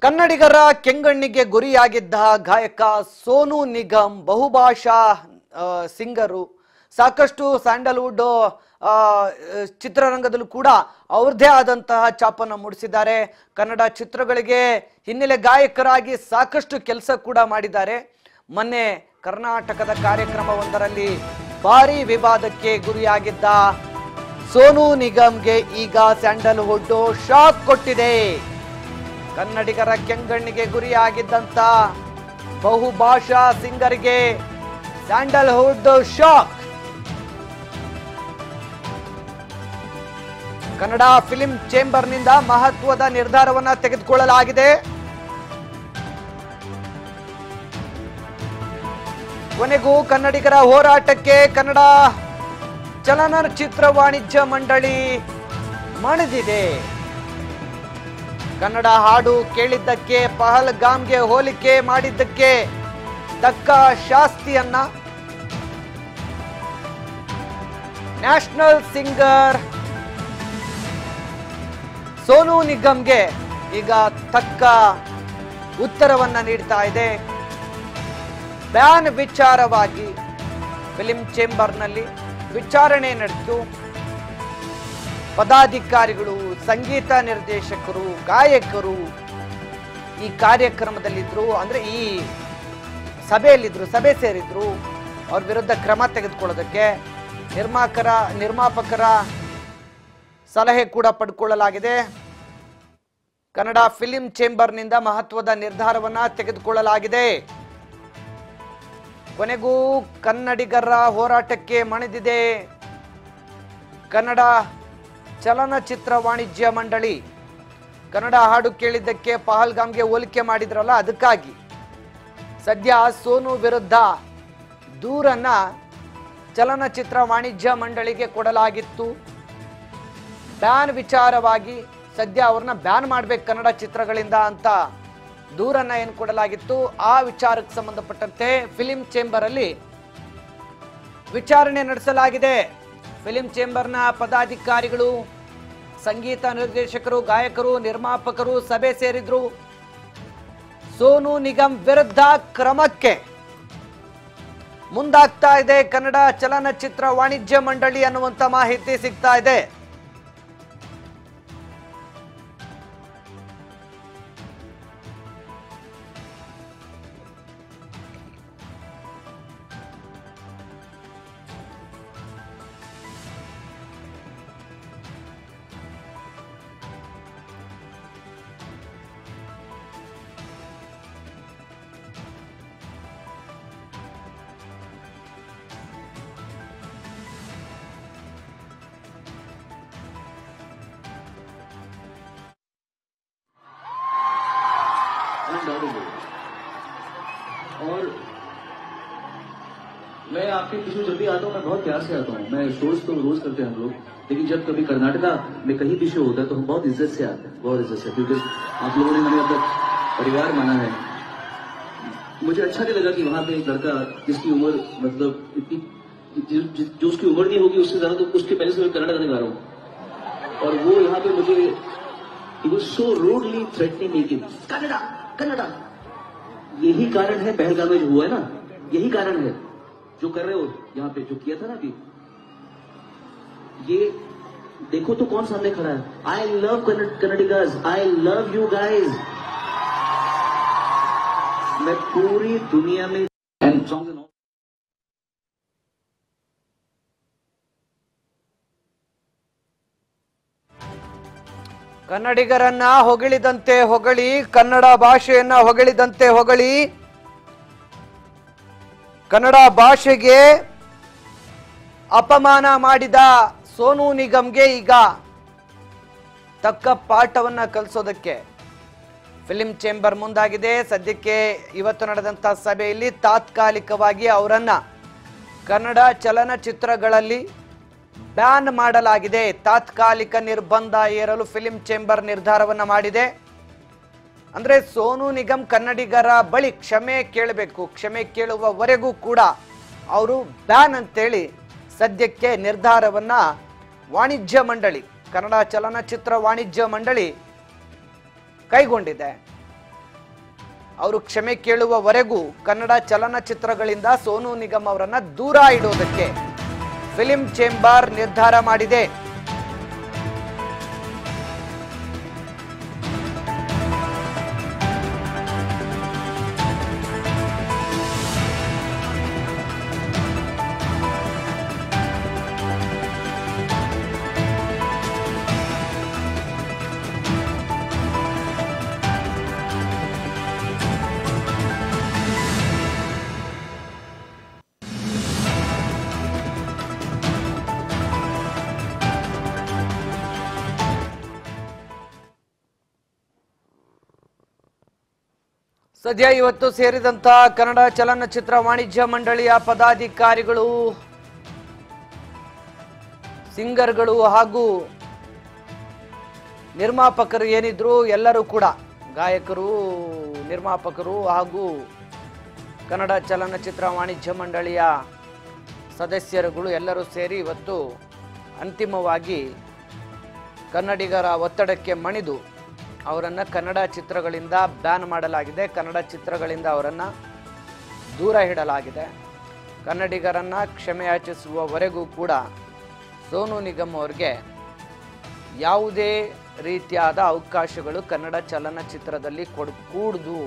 ಕನ್ನಡಿಗರ ಕೆಂಗಣ್ಣಿಗೆ ಗುರಿಯಾಗಿದ್ದ ಗಾಯಕ ಸೋನು ನಿಗಮ್ ಬಹುಭಾಷಾ ಸಿಂಗರು ಸಾಕಷ್ಟು ಸ್ಯಾಂಡಲ್ವುಡ್ ಚಿತ್ರರಂಗದಲ್ಲೂ ಕೂಡ ಅವರದೇ ಆದಂತಹ ಛಾಪನ್ನು ಮೂಡಿಸಿದ್ದಾರೆ. ಕನ್ನಡ ಚಿತ್ರಗಳಿಗೆ ಹಿನ್ನೆಲೆ ಗಾಯಕರಾಗಿ ಸಾಕಷ್ಟು ಕೆಲಸ ಕೂಡ ಮಾಡಿದ್ದಾರೆ. ಮೊನ್ನೆ ಕರ್ನಾಟಕದ ಕಾರ್ಯಕ್ರಮವೊಂದರಲ್ಲಿ ಭಾರಿ ವಿವಾದಕ್ಕೆ ಗುರಿಯಾಗಿದ್ದ ಸೋನು ನಿಗಮ್ಗೆ ಈಗ ಸ್ಯಾಂಡಲ್ವುಡ್ ಶಾಕ್ ಕೊಟ್ಟಿದೆ. ಕನ್ನಡಿಗರ ಕೆಂಗಣ್ಣಿಗೆ ಗುರಿಯಾಗಿದ್ದಂತ ಬಹುಭಾಷಾ ಸಿಂಗರ್ಗೆ ಸ್ಯಾಂಡಲ್ವುಡ್ ಶಾಕ್. ಕನ್ನಡ ಫಿಲ್ಮ್ ಚೇಂಬರ್ನಿಂದ ಮಹತ್ವದ ನಿರ್ಧಾರವನ್ನ ತೆಗೆದುಕೊಳ್ಳಲಾಗಿದೆ. ಕೊನೆಗೂ ಕನ್ನಡಿಗರ ಹೋರಾಟಕ್ಕೆ ಕನ್ನಡ ಚಲನಚಿತ್ರ ವಾಣಿಜ್ಯ ಮಂಡಳಿ ಮಣಿದಿದೆ. ಕನ್ನಡ ಹಾಡು ಕೇಳಿದ್ದಕ್ಕೆ ಪಹಲ್ಗಾಮ್ಗೆ ಹೋಲಿಕೆ ಮಾಡಿದ್ದಕ್ಕೆ ತಕ್ಕ ಶಾಸ್ತಿಯನ್ನ ನ್ಯಾಷನಲ್ ಸಿಂಗರ್ ಸೋನು ನಿಗಮ್ಗೆ ಈಗ ತಕ್ಕ ಉತ್ತರವನ್ನ ನೀಡ್ತಾ ಇದೆ. ಬ್ಯಾನ್ ವಿಚಾರವಾಗಿ ಫಿಲ್ಮ್ ಚೇಂಬರ್ನಲ್ಲಿ ವಿಚಾರಣೆ ನಡೆಯಿತು. ಪದಾಧಿಕಾರಿಗಳು, ಸಂಗೀತ ನಿರ್ದೇಶಕರು, ಗಾಯಕರು ಈ ಕಾರ್ಯಕ್ರಮದಲ್ಲಿದ್ರು, ಅಂದ್ರೆ ಈ ಸಭೆಯಲ್ಲಿದ್ರು, ಸಭೆ ಸೇರಿದ್ರು. ಅವ್ರ ವಿರುದ್ಧ ಕ್ರಮ ತೆಗೆದುಕೊಳ್ಳೋದಕ್ಕೆ ನಿರ್ಮಾಪಕರ ಸಲಹೆ ಕೂಡ ಪಡ್ಕೊಳ್ಳಲಾಗಿದೆ. ಕನ್ನಡ ಫಿಲ್ಮ್ ಚೇಂಬರ್ನಿಂದ ಮಹತ್ವದ ನಿರ್ಧಾರವನ್ನ ತೆಗೆದುಕೊಳ್ಳಲಾಗಿದೆ. ಕೊನೆಗೂ ಕನ್ನಡಿಗರ ಹೋರಾಟಕ್ಕೆ ಮಣಿದಿದೆ ಕನ್ನಡ ಚಲನಚಿತ್ರ ವಾಣಿಜ್ಯ ಮಂಡಳಿ. ಕನ್ನಡ ಹಾಡು ಕೇಳಿದ್ದಕ್ಕೆ ಪಹಲ್ಗಾಮ್ಗೆ ಹೋಲಿಕೆ ಮಾಡಿದ್ರಲ್ಲ, ಅದಕ್ಕಾಗಿ ಸದ್ಯ ಸೋನು ವಿರುದ್ಧ ದೂರನ್ನ ಚಲನಚಿತ್ರ ವಾಣಿಜ್ಯ ಮಂಡಳಿಗೆ ಕೊಡಲಾಗಿತ್ತು. ಬ್ಯಾನ್ ವಿಚಾರವಾಗಿ ಸದ್ಯ ಅವ್ರನ್ನ ಬ್ಯಾನ್ ಮಾಡ್ಬೇಕು ಕನ್ನಡ ಚಿತ್ರಗಳಿಂದ ಅಂತ ದೂರನ್ನ ಏನು ಕೊಡಲಾಗಿತ್ತು. ಆ ವಿಚಾರಕ್ಕೆ ಸಂಬಂಧಪಟ್ಟಂತೆ ಫಿಲಿಂ ಚೇಂಬರ್ ಅಲ್ಲಿ ವಿಚಾರಣೆ ನಡೆಸಲಾಗಿದೆ. ಫಿಲಿಂ ಚೇಂಬರ್ನ ಪದಾಧಿಕಾರಿಗಳು, ಸಂಗೀತ ನಿರ್ದೇಶಕರು, ಗಾಯಕರು, ನಿರ್ಮಾಪಕರು ಸಭೆ ಸೇರಿದ್ರು. ಸೋನು ನಿಗಮ್ ವಿರುದ್ಧ ಕ್ರಮಕ್ಕೆ ಮುಂದಾಗ್ತಾ ಇದೆ ಕನ್ನಡ ಚಲನಚಿತ್ರ ವಾಣಿಜ್ಯ ಮಂಡಳಿ ಅನ್ನುವಂತ ಮಾಹಿತಿ ಸಿಗ್ತಾ ಇದೆ. और मैं आपके पीछे जब भी आता हूँ मैं बहुत प्यार से आता हूँ. मैं शोज तो रोज करते हैं हम लोग, लेकिन जब कभी कर्नाटका में कहीं भी शो होता है तो हम बहुत इज्जत से आते हैं, बहुत इज्जत से, क्योंकि आप लोगों ने मैंने अपना परिवार माना है. मुझे अच्छा नहीं लगा कि वहां पे एक लड़का जिसकी उम्र मतलब इतनी जो उसकी उम्र नहीं होगी उससे ज्यादा, तो उसके पहले से मैं कन्नड़ गाने गा रहा हूँ और वो यहाँ पे मुझे सो रूडली थ्रेटनिंग नहीं की कन्नड़ा कन्नड़ा. यही कारण है पहलगाम में जो हुआ है ना, यही कारण है जो कर रहे हो यहाँ पे, जो किया था ना अभी. ये देखो तो कौन सामने खड़ा है. I love Kannadigas, I love you guys. मैं पूरी दुनिया में ಕನ್ನಡಿಗರನ್ನ ಹೊಗಳಿದಂತೆ ಹೊಗಳಿ, ಕನ್ನಡ ಭಾಷೆಯನ್ನ ಹೊಗಳಿದಂತೆ ಹೊಗಳಿ, ಕನ್ನಡ ಭಾಷೆಗೆ ಅಪಮಾನ ಮಾಡಿದ ಸೋನು ನಿಗಮ್ಗೆ ಈಗ ತಕ್ಕ ಪಾಠವನ್ನ ಕಲಿಸೋದಕ್ಕೆ ಫಿಲ್ಮ್ ಚೇಂಬರ್ ಮುಂದಾಗಿದೆ. ಸದ್ಯಕ್ಕೆ ಇವತ್ತು ನಡೆದಂತ ಸಭೆಯಲ್ಲಿ ತಾತ್ಕಾಲಿಕವಾಗಿ ಅವರನ್ನ ಕನ್ನಡ ಚಲನಚಿತ್ರಗಳಲ್ಲಿ ಬ್ಯಾನ್ ಮಾಡಲಾಗಿದೆ. ತಾತ್ಕಾಲಿಕ ನಿರ್ಬಂಧ ಏರಲು ಫಿಲ್ಮ್ ಚೇಂಬರ್ ನಿರ್ಧಾರವನ್ನ ಮಾಡಿದೆ. ಅಂದ್ರೆ ಸೋನು ನಿಗಮ್ ಕನ್ನಡಿಗರ ಬಳಿ ಕ್ಷಮೆ ಕೇಳಬೇಕು. ಕ್ಷಮೆ ಕೇಳುವವರೆಗೂ ಕೂಡ ಅವರು ಬ್ಯಾನ್ ಅಂತೇಳಿ ಸದ್ಯಕ್ಕೆ ನಿರ್ಧಾರವನ್ನ ವಾಣಿಜ್ಯ ಮಂಡಳಿ, ಕನ್ನಡ ಚಲನಚಿತ್ರ ವಾಣಿಜ್ಯ ಮಂಡಳಿ ಕೈಗೊಂಡಿದೆ. ಅವರು ಕ್ಷಮೆ ಕೇಳುವವರೆಗೂ ಕನ್ನಡ ಚಲನಚಿತ್ರಗಳಿಂದ ಸೋನು ನಿಗಮ್ ಅವರನ್ನ ದೂರ ಇಡೋದಕ್ಕೆ ಫಿಲ್ಮ್ ಚೇಂಬರ್ ನಿರ್ಧಾರ ಮಾಡಿದೆ. ಸದ್ಯ ಇವತ್ತು ಸೇರಿದಂತ ಕನ್ನಡ ಚಲನಚಿತ್ರ ವಾಣಿಜ್ಯ ಮಂಡಳಿಯ ಪದಾಧಿಕಾರಿಗಳು, ಸಿಂಗರ್ಗಳು ಹಾಗೂ ನಿರ್ಮಾಪಕರು ಏನಿದ್ರು ಎಲ್ಲರೂ ಕೂಡ, ಗಾಯಕರು, ನಿರ್ಮಾಪಕರು ಹಾಗೂ ಕನ್ನಡ ಚಲನಚಿತ್ರ ವಾಣಿಜ್ಯ ಮಂಡಳಿಯ ಸದಸ್ಯರುಗಳು ಎಲ್ಲರೂ ಸೇರಿ ಇವತ್ತು ಅಂತಿಮವಾಗಿ ಕನ್ನಡಿಗರ ಒತ್ತಡಕ್ಕೆ ಮಣಿದು ಅವರನ್ನು ಕನ್ನಡ ಚಿತ್ರಗಳಿಂದ ಬ್ಯಾನ್ ಮಾಡಲಾಗಿದೆ. ಕನ್ನಡ ಚಿತ್ರಗಳಿಂದ ಅವರನ್ನು ದೂರ ಇಡಲಾಗಿದೆ. ಕನ್ನಡಿಗರನ್ನು ಕ್ಷಮೆಯಾಚಿಸುವವರೆಗೂ ಕೂಡ ಸೋನು ನಿಗಮ್ ಅವರಿಗೆ ಯಾವುದೇ ರೀತಿಯಾದ ಅವಕಾಶಗಳು ಕನ್ನಡ ಚಲನಚಿತ್ರದಲ್ಲಿ ಕೂಡದು.